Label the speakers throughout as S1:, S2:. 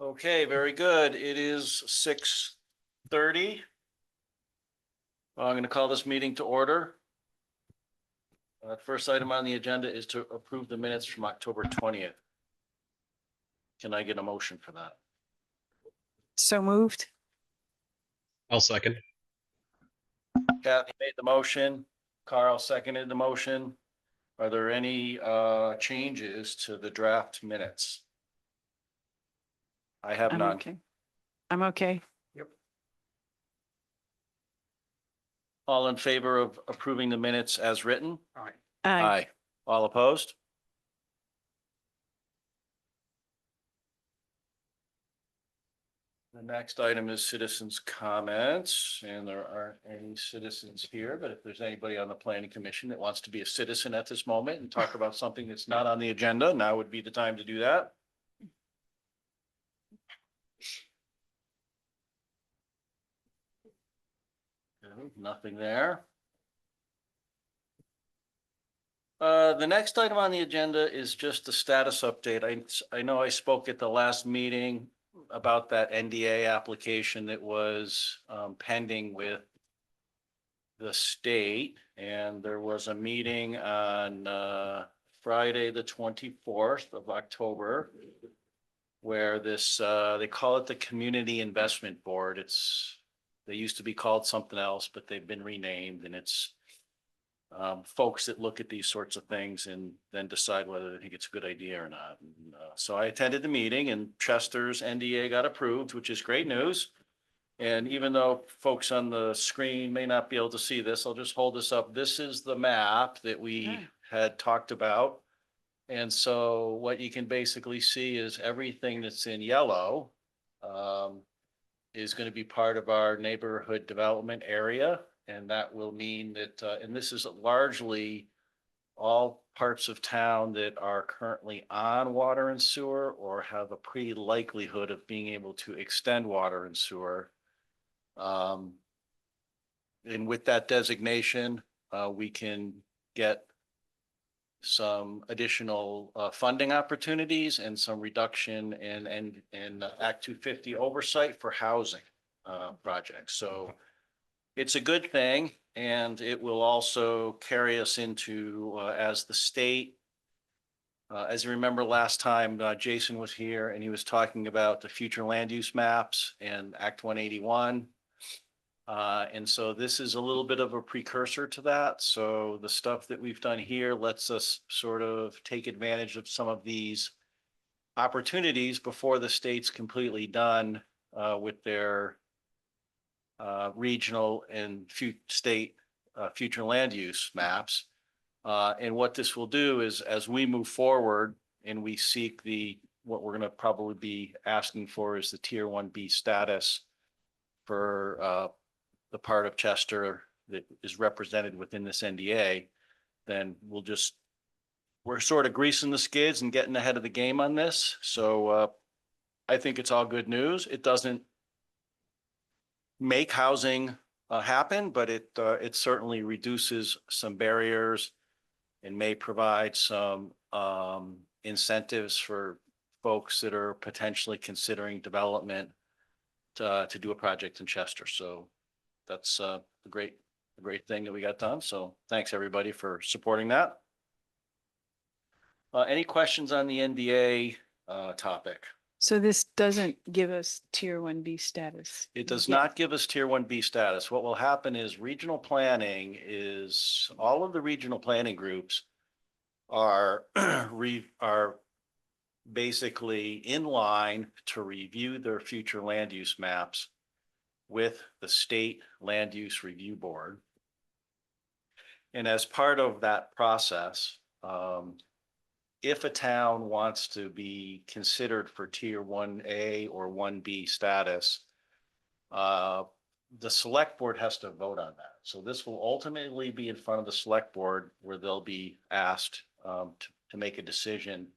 S1: Okay, very good. It is 6:30. I'm going to call this meeting to order. First item on the agenda is to approve the minutes from October 20th. Can I get a motion for that?
S2: So moved.
S3: I'll second.
S1: Kathy made the motion. Carl seconded the motion. Are there any changes to the draft minutes? I have
S2: I'm
S1: none.
S2: okay. I'm okay.
S1: All in favor of approving the minutes as written?
S2: Aye.
S1: All opposed? The next item is citizens' comments, and there aren't any citizens here, but if there's anybody on the planning commission that wants to be a citizen at this moment and talk about something that's not on the agenda, now would be the time to do that. Nothing there. The next item on the agenda is just a status update. I know I spoke at the last meeting about that NDA application that was pending with the state, and there was a meeting on Friday, the 24th of October, where this they call it the Community Investment Board. They used to be called something else, but they've been renamed, and it's folks that look at these sorts of things and then decide whether they think it's a good idea or not. And, so I attended the meeting, and Chester's NDA got approved, which is great news. And even though folks on the screen may not be able to see this, I'll just hold this up. This is the map that we had talked about. And so what you can basically see is everything that's in yellow is going to be part of our neighborhood development area. And that will mean that, and this is largely all parts of town that are currently on water and sewer or have a pretty likelihood of being able to extend water and sewer. And with that designation, we can get some additional funding opportunities and some reduction in Act 250 oversight for housing projects. So it's a good thing, and it will also carry us into as the state. As you remember last time, Jason was here and he was talking about the future land use maps and Act 181. And so this is a little bit of a precursor to that. So the stuff that we've done here lets us sort of take advantage of some of these opportunities before the state's completely done with their regional and state future land use maps. And what this will do is, as we move forward and we seek what we're going to probably be asking for is the Tier 1B status for the part of Chester that is represented within this NDA, then we're sort of greasing the skids and getting ahead of the game on this. So I think it's all good news. It doesn't make housing happen, but it certainly reduces some barriers and may provide some incentives for folks that are potentially considering development to do a project in Chester. So that's a great thing that we got done. So thanks everybody for supporting that. Any questions on the NDA topic?
S2: So this doesn't give us Tier 1B status.
S1: It does
S2: Yeah.
S1: not give us Tier 1B status. What will happen is regional planning is, all of the regional planning groups are are basically in line to review their future land use maps with the State Land Use Review Board. And as part of that process, if a town wants to be considered for Tier 1A or 1B status, the select board has to vote on that. So this will ultimately be in front of the select board where they'll be asked to make a decision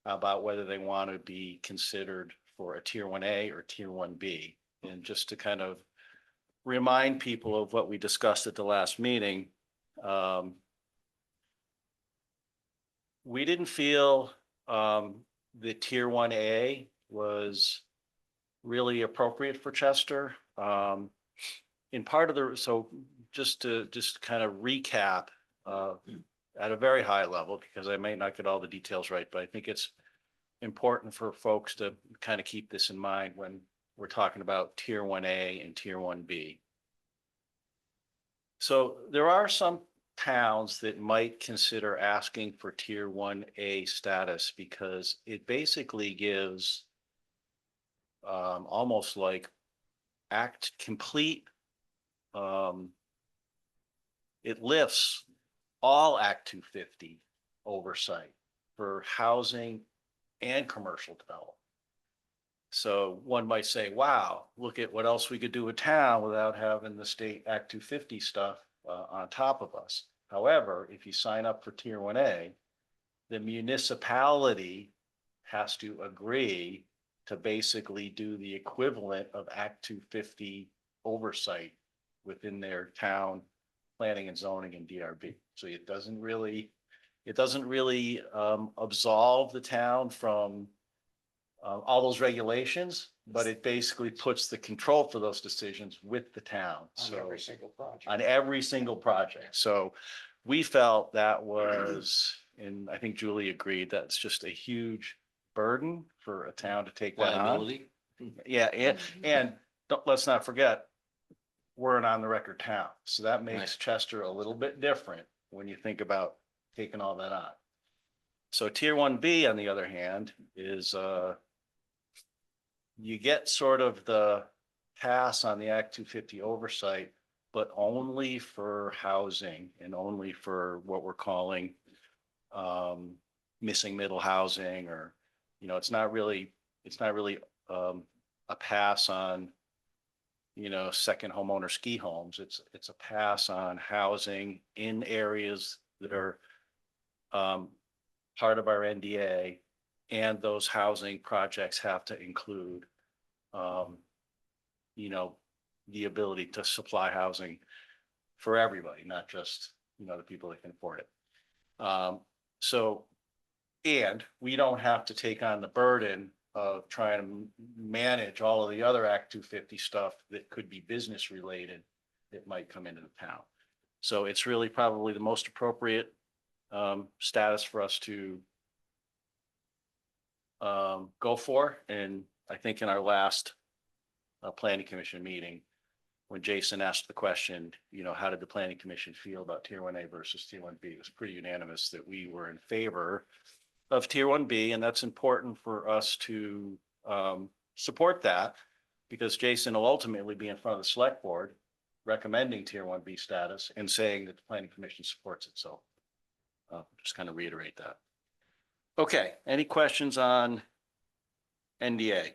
S1: about whether they want to be considered for a Tier 1A or Tier 1B. And just to kind of remind people of what we discussed at the last meeting, we didn't feel the Tier 1A was really appropriate for Chester. In part of so just to kind of recap, at a very high level, because I may not get all the details right, but I think it's important for folks to kind of keep this in mind when we're talking about tier 1A and tier 1B. So there are some towns that might consider asking for tier 1A status because it basically gives almost like complete, it lifts all Act 250 oversight for housing and commercial development. So one might say, wow, look at what else we could do in town without having the state Act 250 stuff on top of us. However, if you sign up for tier 1A, the municipality has to agree to basically do the equivalent of Act 250 oversight within their town planning and zoning and DRB. So it doesn't really absolve the town from all those regulations, but it basically puts the control for those decisions with the town.
S4: On every single project.
S1: On every single project. So we felt that was, and I think Julie agreed, that's just a huge burden for a town to take that on.
S5: Liability.
S1: Yeah, and let's not forget, we're an on the record town. So that makes
S5: Right.
S1: Chester a little bit different when you think about taking all that on. So tier 1B, on the other hand, is you get sort of the pass on the Act 250 oversight, but only for housing and only for what we're calling missing middle housing, or, it's not really a pass on, second homeowner ski homes. It's a pass on housing in areas that are part of our NDA, and those housing projects have to include, the ability to supply housing for everybody, not just, the people that can afford it. And we don't have to take on the burden of trying to manage all of the other Act 250 stuff that could be business related that might come into the town. So it's really probably the most appropriate status for us to go for. And I think in our last planning commission meeting, when Jason asked the question, how did the planning commission feel about tier 1A versus tier 1B? It was pretty unanimous that we were in favor of tier 1B, and that's important for us to support that, because Jason will ultimately be in front of the select board recommending tier 1B status and saying that the planning commission supports it. So just kind of reiterate that. Okay, any questions on NDA?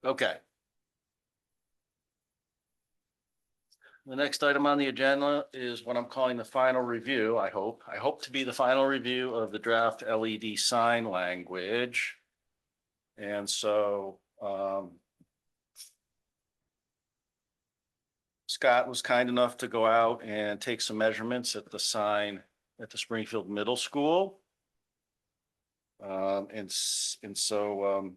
S1: Okay. The next item on the agenda is what I'm calling the final review. I hope to be the final review of the draft LED sign language. And so Scott was kind enough to go out and take some measurements at the sign at the Springfield Middle School. And so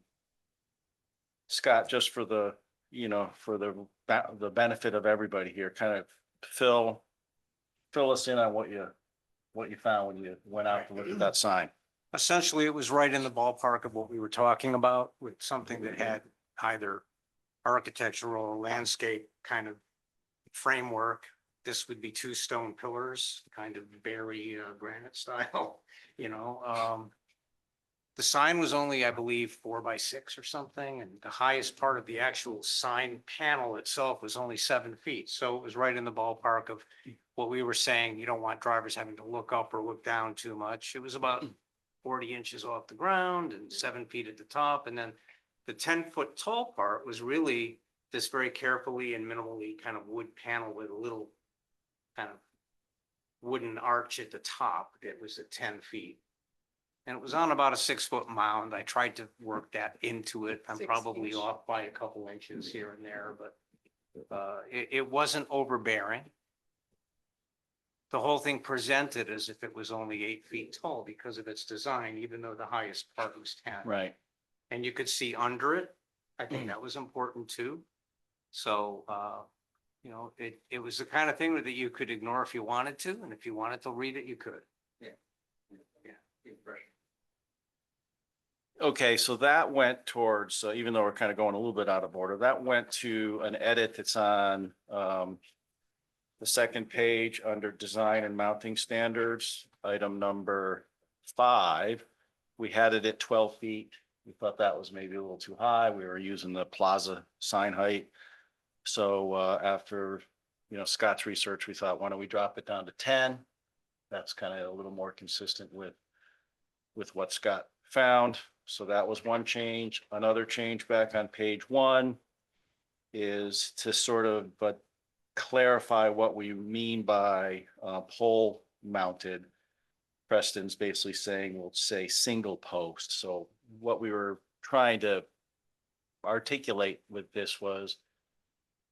S1: Scott, just for the, for the benefit of everybody here, kind of fill us in on what you found when you went out to look at that sign.
S4: Essentially, it was right in the ballpark of what we were talking about, with something that had either architectural or landscape kind of framework. This would be 2 stone pillars, kind of berry granite style, The sign was only, I believe, 4 by 6 or something, and the highest part of the actual sign panel itself was only 7 feet. So it was right in the ballpark of what we were saying. You don't want drivers having to look up or look down too much. It was about 40 inches off the ground and 7 feet at the top. And then the 10-foot tall part was really this very carefully and minimally kind of wood panel with a little kind of wooden arch at the top. It was at 10 feet. And it was on about a 6-foot mound. I tried to work that into it. I'm
S2: 6
S4: probably
S2: inch.
S4: off by a couple inches here and there, but it wasn't overbearing. the whole thing presented as if it was only 8 feet tall because of its design, even though the highest part was 10.
S1: Right.
S4: And you could see under it. I think that was important too. So, you know, it was the kind of thing that you could ignore if you wanted to, and if you wanted to read it, you could.
S1: Okay, so that went towards, even though we're kind of going a little bit out of order, that went to an edit that's on the second page under design and mounting standards, item number 5. We had it at 12 feet. We thought that was maybe a little too high. We were using the plaza sign height. So after, you know, Scott's research, we thought, why don't we drop it down to 10? That's kind of a little more consistent with what Scott found. So that was one change. Another change back on page 1 is to sort of, but clarify what we mean by pole mounted. Preston's basically saying, we'll say single post. So what we were trying to articulate with this was,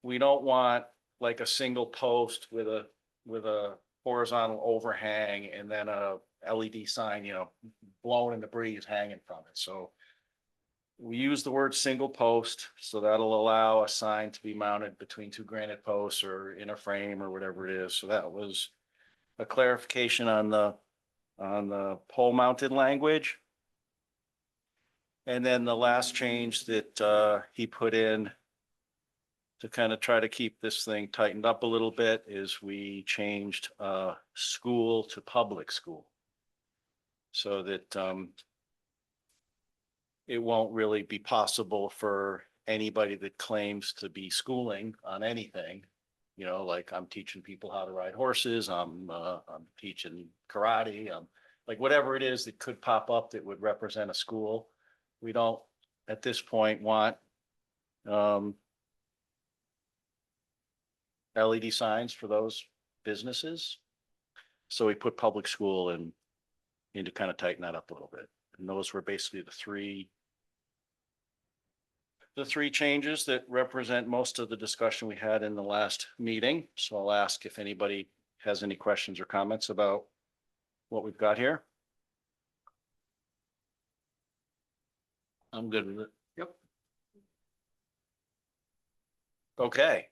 S1: we don't want like a single post with a horizontal overhang and then a LED sign, you know, blowing in the breeze hanging from it. So we use the word single post, so that'll allow a sign to be mounted between 2 granite posts or in a frame or whatever it is. So that was a clarification on the pole mounted language. And then the last change that he put in to kind of try to keep this thing tightened up a little bit is we changed school to public school. So that it won't really be possible for anybody that claims to be schooling on anything. You know, like I'm teaching people how to ride horses, I'm teaching karate, like whatever it is that could pop up that would represent a school. We don't, at this point, want LED signs for those businesses. So we put public school in to kind of tighten that up a little bit. And those were basically the three changes that represent most of the discussion we had in the last meeting. So I'll ask if anybody has any questions or comments about what we've got here. I'm good with it.
S4: Yep.
S1: Okay.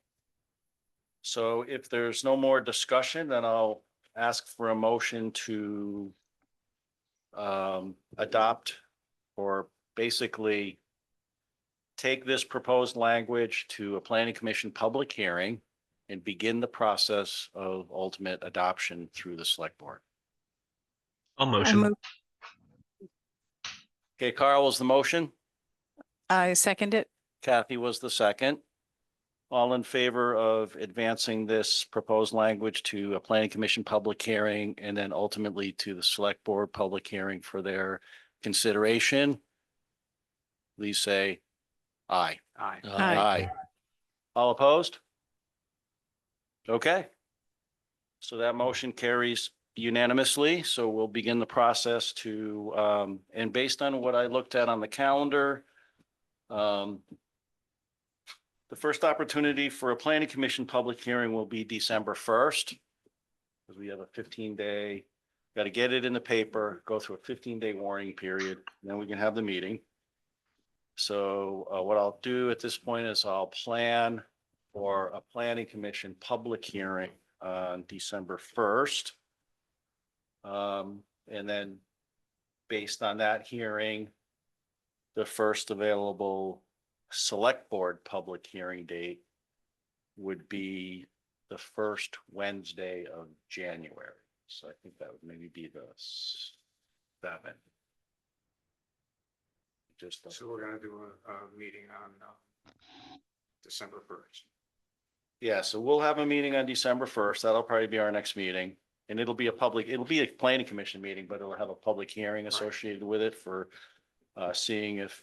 S1: So if there's no more discussion, then I'll ask for a motion to adopt or basically take this proposed language to a planning commission public hearing and begin the process of ultimate adoption through the select board.
S3: I'll
S2: I
S3: motion.
S2: move,
S1: Okay, Carl was the motion.
S2: I second it.
S1: Kathy was the second. All in favor of advancing this proposed language to a planning commission public hearing and then ultimately to the select board public hearing for their consideration? Please say aye.
S4: Aye.
S2: Aye.
S1: All opposed? Okay. So that motion carries unanimously. So we'll begin the process to, and based on what I looked at on the calendar, the first opportunity for a planning commission public hearing will be December 1st. Because we have a 15-day, got to get it in the paper, go through a 15-day warning period, then we can have the meeting. So what I'll do at this point is I'll plan for a planning commission public hearing on December 1st. And then based on that hearing, the first available select board public hearing date would be the first Wednesday of January. So I think that would maybe be the 7th. Just,
S4: So we're gonna do a meeting on December 1st.
S1: yeah, so we'll have a meeting on December 1st. That'll probably be our next meeting. And it'll be a planning commission meeting, but it'll have a public hearing associated with it for seeing if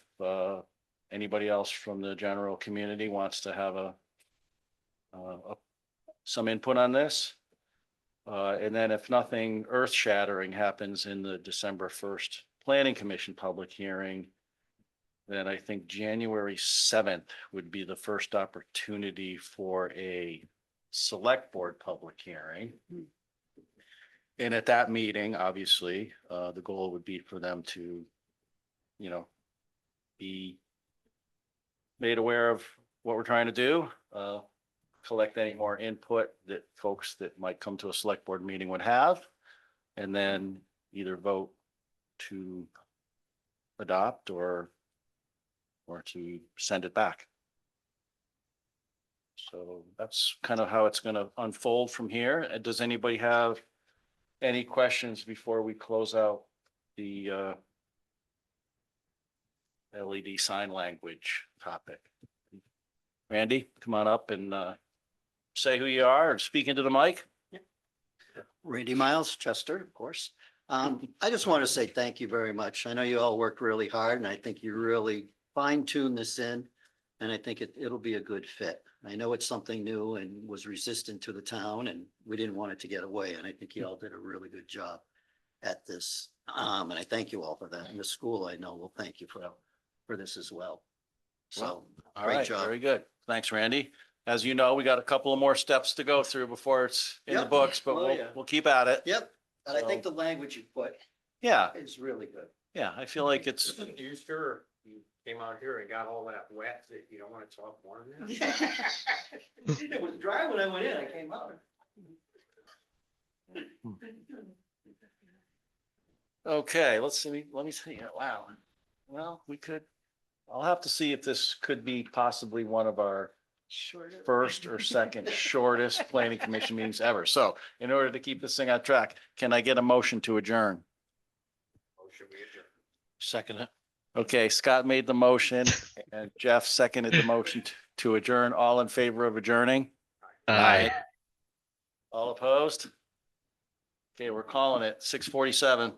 S1: anybody else from the general community wants to have some input on this. And then if nothing earth shattering happens in the December 1st planning commission public hearing, then I think January 7th would be the first opportunity for a select board public hearing. And at that meeting, obviously, the goal would be for them to, you know, be made aware of what we're trying to do, collect any more input that folks that might come to a select board meeting would have, and then either vote to adopt or to send it back. So that's kind of how it's going to unfold from here. Does anybody have any questions before we close out the LED sign language topic? Randy, come on up and say who you are and speak into the mic.
S5: Randy Miles, Chester, of course. I just want to say thank you very much. I know you all worked really hard and I think you really fine-tuned this in. And I think it'll be a good fit. I know it's something new and was resistant to the town and we didn't want it to get away. And I think you all did a really good job at this. And I thank you all for that. And the school, I know, will thank you for this as well. So,
S1: All
S5: great
S1: right,
S5: job.
S1: very good. Thanks, Randy. As you know, we got a couple of more steps to go through before it's in the
S5: Yep.
S1: books, but
S5: Oh,
S1: we'll,
S5: yeah.
S1: we'll keep at it.
S5: Yep. And I think the language you put
S1: Yeah,
S5: is really good.
S1: yeah, I feel like it's,
S4: You sure you came out here and got all that wet that you don't want to talk more than that?
S5: It was dry when I went in. I came out.
S1: okay, let's see, let me see, wow. Well, I'll have to see if this could be possibly one of our
S2: Shorter.
S1: first or second shortest planning commission meetings ever. So in order to keep this thing on track, can I get a motion to adjourn?
S4: Motion we adjourn.
S1: Second it. Okay, Scott made the motion and Jeff seconded the motion to adjourn. All in favor of adjourning?
S3: Aye.
S1: All opposed? Okay, we're calling it 6:47.